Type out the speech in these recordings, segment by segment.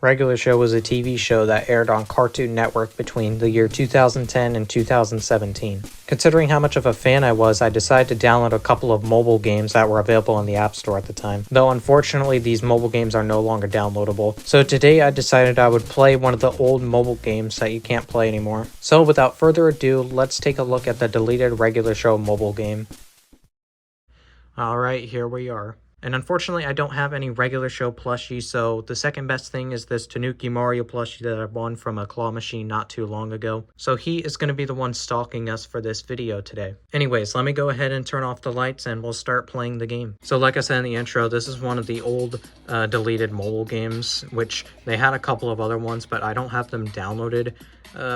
Regular Show was a TV show that aired on Cartoon Network between the year 2010 and 2017. Considering how much of a fan I was, I decided to download a couple of mobile games that were available in the App Store at the time. Though unfortunately these mobile games are no longer downloadable. So today I decided I would play one of the old mobile games that you can't play anymore. So without further ado, let's take a look at the deleted Regular Show mobile game. Alright, here we are. And unfortunately, I don't have any Regular Show plushies, so the second best thing is this Tanuki Mario plushie that I won from a claw machine not too long ago. So he is going to be the one stalking us for this video today. Anyways, let me go ahead and turn off the lights and we'll start playing the game. So like I said in the intro, this is one of the old deleted mobile games, which they had a couple of other ones, but I don't have them downloaded.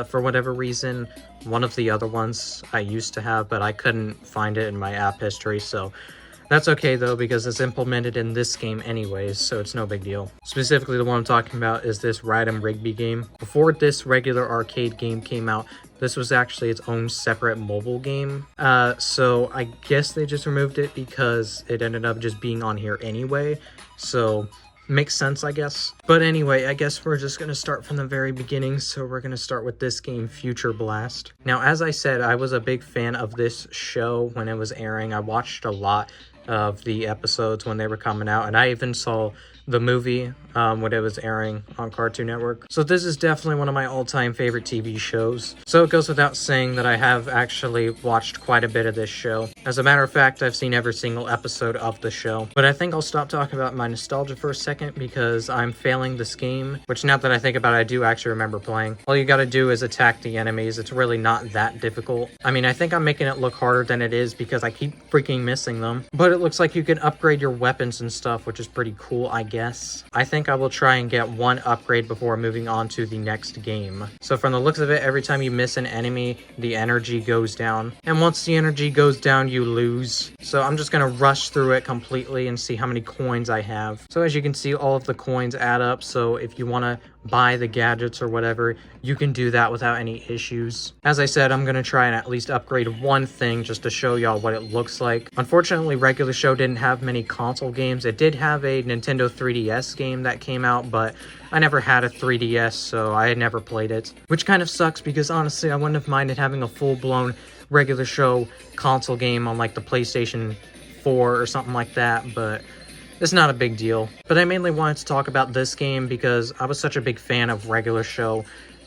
For whatever reason. One of the other ones I used to have, but I couldn't find it in my app history, so that's okay though, because it's implemented in this game anyways, so it's no big deal. Specifically, the one I'm talking about is this Ride 'em Rigby game. Before this regular arcade game came out, this was actually its own separate mobile game. So I guess they just removed it because it ended up just being on here anyway. So makes sense, I guess. But anyway, I guess we're just going to start from the very beginning. So we're going to start with this game, Future Blast. Now, as I said, I was a big fan of this show when it was airing. I watched a lot of the episodes when they were coming out, and I even saw the movie when it was airing on Cartoon Network. So this is definitely one of my all-time favorite TV shows. So it goes without saying that I have actually watched quite a bit of this show. As a matter of fact, I've seen every single episode of the show. But I think I'll stop talking about my nostalgia for a second because I'm failing this game, which now that I think about it, I do actually remember playing. All you gotta do is attack the enemies. It's really not that difficult. I mean, I think I'm making it look harder than it is because I keep freaking missing them. But it looks like you can upgrade your weapons and stuff, which is pretty cool, I guess. I think I will try and get one upgrade before moving on to the next game. So from the looks of it, every time you miss an enemy, the energy goes down. And once the energy goes down, you lose. So I'm just gonna rush through it completely and see how many coins I have. So as you can see, all of the coins add up. So if you wanna buy the gadgets or whatever, you can do that without any issues. As I said, I'm gonna try and at least upgrade one thing just to show y'all what it looks like. Unfortunately, Regular Show didn't have many console games. It did have a Nintendo 3DS game that came out, but I never had a 3DS, so I had never played it. Which kind of sucks because honestly, I wouldn't have minded having a full-blown Regular Show console game on like the PlayStation 4 or something like that, but it's not a big deal. But I mainly wanted to talk about this game because I was such a big fan of Regular Show.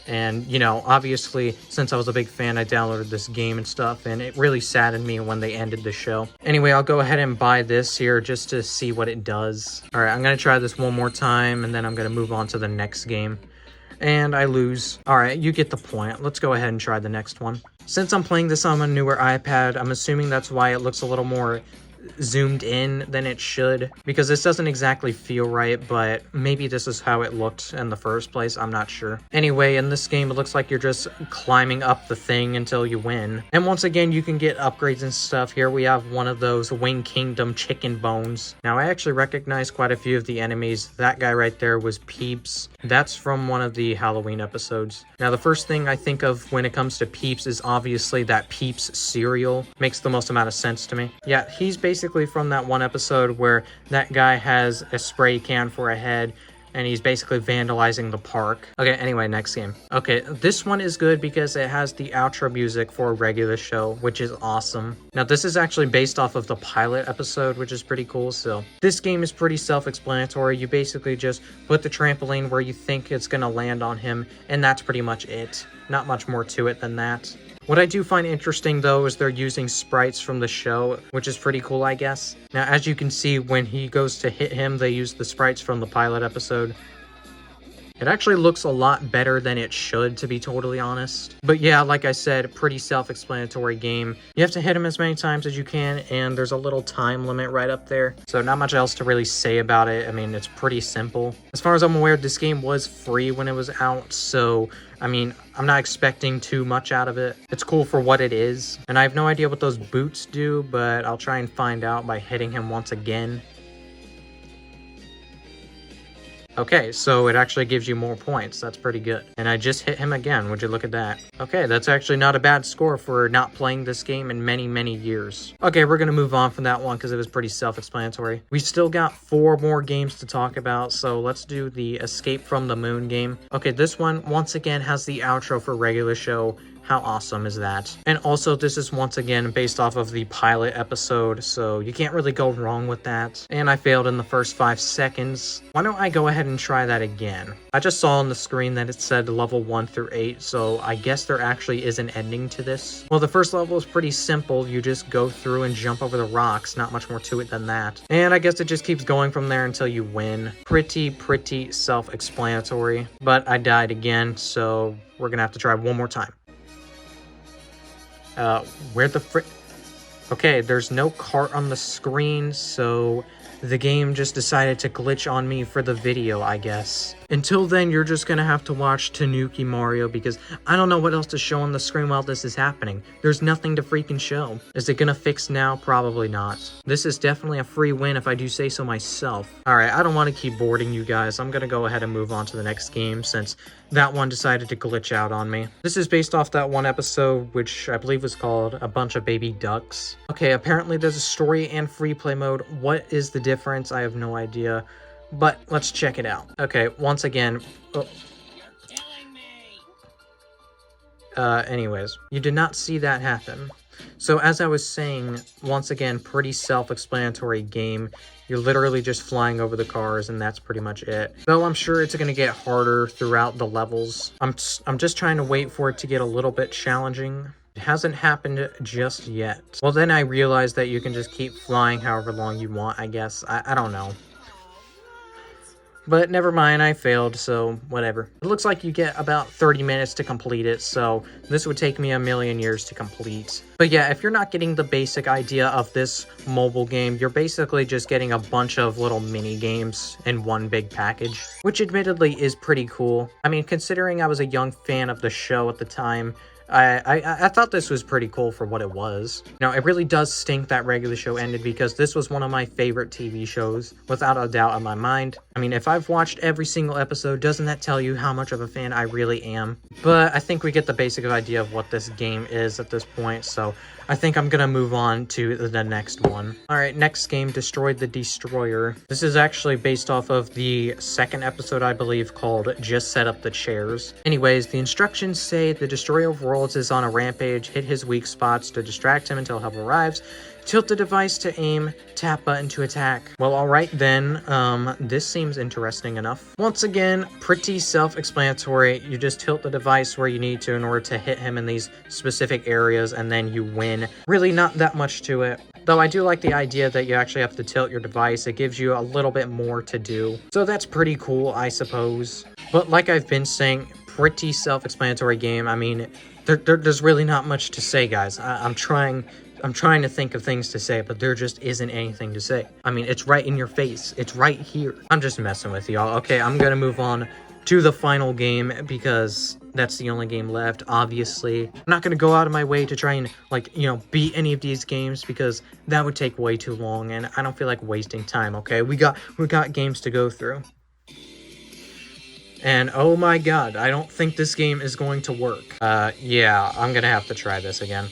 And, you know, obviously, since I was a big fan, I downloaded this game and stuff. And it really saddened me when they ended the show. Anyway, I'll go ahead and buy this here just to see what it does. Alright, I'm going to try this one more time. And then I'm going to move on to the next game. And I lose. Alright, you get the point. Let's go ahead and try the next one. Since I'm playing this on a newer iPad, I'm assuming that's why it looks a little more zoomed in than it should, because this doesn't exactly feel right, but maybe this is how it looked in the first place. I'm not sure. Anyway, in this game, it looks like you're just climbing up the thing until you win. And once again, you can get upgrades and stuff. Here we have one of those Wing Kingdom chicken bones. Now, I actually recognize quite a few of the enemies. That guy right there was Peeps. That's from one of the Halloween episodes. Now, the first thing I think of when it comes to Peeps is obviously that Peeps cereal. Makes the most amount of sense to me. Yeah, he's basically from that one episode where that guy has a spray can for a head and he's basically vandalizing the park. Okay, anyway, next game. Okay, this one is good because it has the outro music for a Regular Show, which is awesome. Now, this is actually based off of the pilot episode, which is pretty cool. So this game is pretty self-explanatory. You basically just put the trampoline where you think it's gonna land on him, and that's pretty much it. Not much more to it than that. What I do find interesting, though, is they're using sprites from the show, which is pretty cool, I guess. Now, as you can see, when he goes to hit him, they use the sprites from the pilot episode. It actually looks a lot better than it should, to be totally honest. But yeah, like I said, pretty self-explanatory game. You have to hit him as many times as you can, and there's a little time limit right up there. So not much else to really say about it. I mean, it's pretty simple. As far as I'm aware, this game was free when it was out, so I mean, I'm not expecting too much out of it. It's cool for what it is. And I have no idea what those boots do, but I'll try and find out by hitting him once again. Okay, so it actually gives you more points. That's pretty good. And I just hit him again. Would you look at that? Okay, that's actually not a bad score for not playing this game in many, many years. Okay, we're going to move on from that one because it was pretty self-explanatory. We still got 4 more games to talk about, so let's do the Escape from the Moon game. Okay, this one, once again, has the outro for regular show. How awesome is that? And also, this is once again based off of the pilot episode, so you can't really go wrong with that. And I failed in the first 5 seconds. Why don't I go ahead and try that again? I just saw on the screen that it said level 1 through 8, so I guess there actually is an ending to this. Well, the first level is pretty simple. You just go through and jump over the rocks. Not much more to it than that. And I guess it just keeps going from there until you win. Pretty self-explanatory. But I died again, so we're gonna have to try one more time. Where the frick? Okay, there's no cart on the screen, so the game just decided to glitch on me for the video, I guess. Until then, you're just gonna have to watch Tanuki Mario because I don't know what else to show on the screen while this is happening. There's nothing to freaking show. Is it gonna fix now? Probably not. This is definitely a free win if I do say so myself. Alright, I don't want to keep boring you guys. I'm gonna go ahead and move on to the next game since that one decided to glitch out on me. This is based off that one episode, which I believe was called A Bunch of Baby Ducks. Okay, apparently there's a story and free play mode. What is the difference? I have no idea. But let's check it out. Okay, once again... anyways, you did not see that happen. So as I was saying, once again, pretty self-explanatory game. You're literally just flying over the cars, and that's pretty much it. Though I'm sure it's going to get harder throughout the levels. I'm just trying to wait for it to get a little bit challenging. It hasn't happened just yet. Well, then I realized that you can just keep flying however long you want, I guess. I don't know. But never mind, I failed, so whatever. It looks like you get about 30 minutes to complete it, so this would take me a million years to complete. But yeah, if you're not getting the basic idea of this mobile game, you're basically just getting a bunch of little mini games in one big package, which admittedly is pretty cool. I mean, considering I was a young fan of the show at the time, I thought this was pretty cool for what it was. Now, it really does stink that regular show ended because this was one of my favorite TV shows, without a doubt in my mind. I mean, if I've watched every single episode, doesn't that tell you how much of a fan I really am? But I think we get the basic idea of what this game is at this point, so I think I'm gonna move on to the next one. Alright, next game, Destroy the Destroyer. This is actually based off of the second episode, I believe, called Just Set Up the Chairs. Anyways, the instructions say the Destroyer of Worlds is on a rampage, hit his weak spots to distract him until help arrives, tilt the device to aim, tap button to attack. Well, alright then, this seems interesting enough. Once again, pretty self-explanatory. You just tilt the device where you need to in order to hit him in these specific areas, and then you win. Really not that much to it. Though I do like the idea that you actually have to tilt your device. It gives you a little bit more to do. So that's pretty cool, I suppose. But like I've been saying, pretty self-explanatory game. I mean, there's really not much to say, guys. I'm trying to think of things to say, but there just isn't anything to say. I mean, it's right in your face. It's right here. I'm just messing with y'all. Okay, I'm gonna move on to the final game because that's the only game left, obviously. I'm not gonna go out of my way to try and, like, you know, beat any of these games because that would take way too long, and I don't feel like wasting time, okay? We got games to go through. And oh my god, I don't think this game is going to work. Yeah, I'm gonna have to try this again.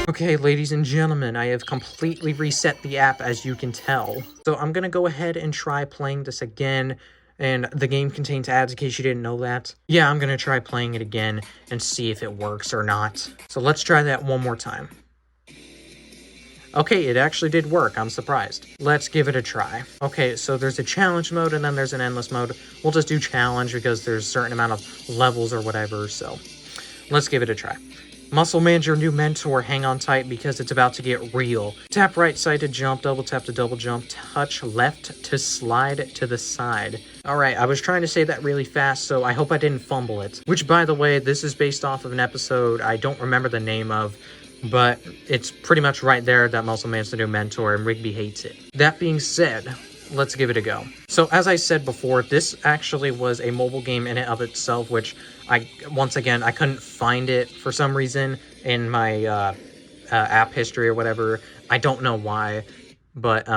Okay, ladies and gentlemen, I have completely reset the app, as you can tell. So I'm gonna go ahead and try playing this again, and the game contains ads in case you didn't know that. Yeah, I'm gonna try playing it again and see if it works or not. So let's try that one more time. Okay, it actually did work. I'm surprised. Let's give it a try. Okay, so there's a challenge mode and then there's an endless mode. We'll just do challenge because there's a certain amount of levels or whatever, so let's give it a try. Muscle Man's your new mentor. Hang on tight because it's about to get real. Tap right side to jump, double tap to double jump, touch left to slide to the side. Alright, I was trying to say that really fast, so I hope I didn't fumble it. Which, by the way, this is based off of an episode I don't remember the name of, but it's pretty much right there that Muscle Man's the new mentor and Rigby hates it. That being said, let's give it a go. So as I said before, this actually was a mobile game in and of itself, which once again, I couldn't find it for some reason in my app history or whatever. I don't know why, but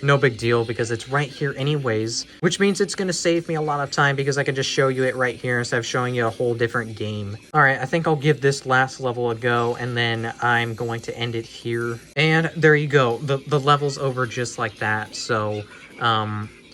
no big deal because it's right here anyways, which means it's going to save me a lot of time because I can just show you it right here instead of showing you a whole different game. All right, I think I'll give this last level a go, and then I'm going to end it here. And there you go. The level's over just like that. So,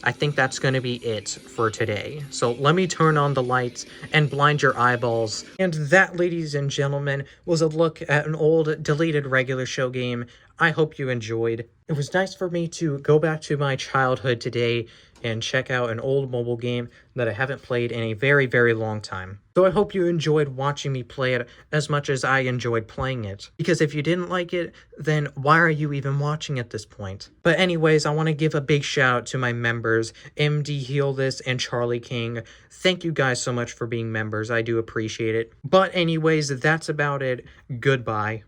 I think that's going to be it for today. So let me turn on the lights and blind your eyeballs. And that, ladies and gentlemen, was a look at an old deleted regular show game. I hope you enjoyed. It was nice for me to go back to my childhood today and check out an old mobile game that I haven't played in a very, very long time. So I hope you enjoyed watching me play it as much as I enjoyed playing it. Because if you didn't like it, then why are you even watching at this point? But anyways, I want to give a big shout out to my members, MD Heal This and Charlie King. Thank you guys so much for being members. I do appreciate it. But anyways, that's about it. Goodbye.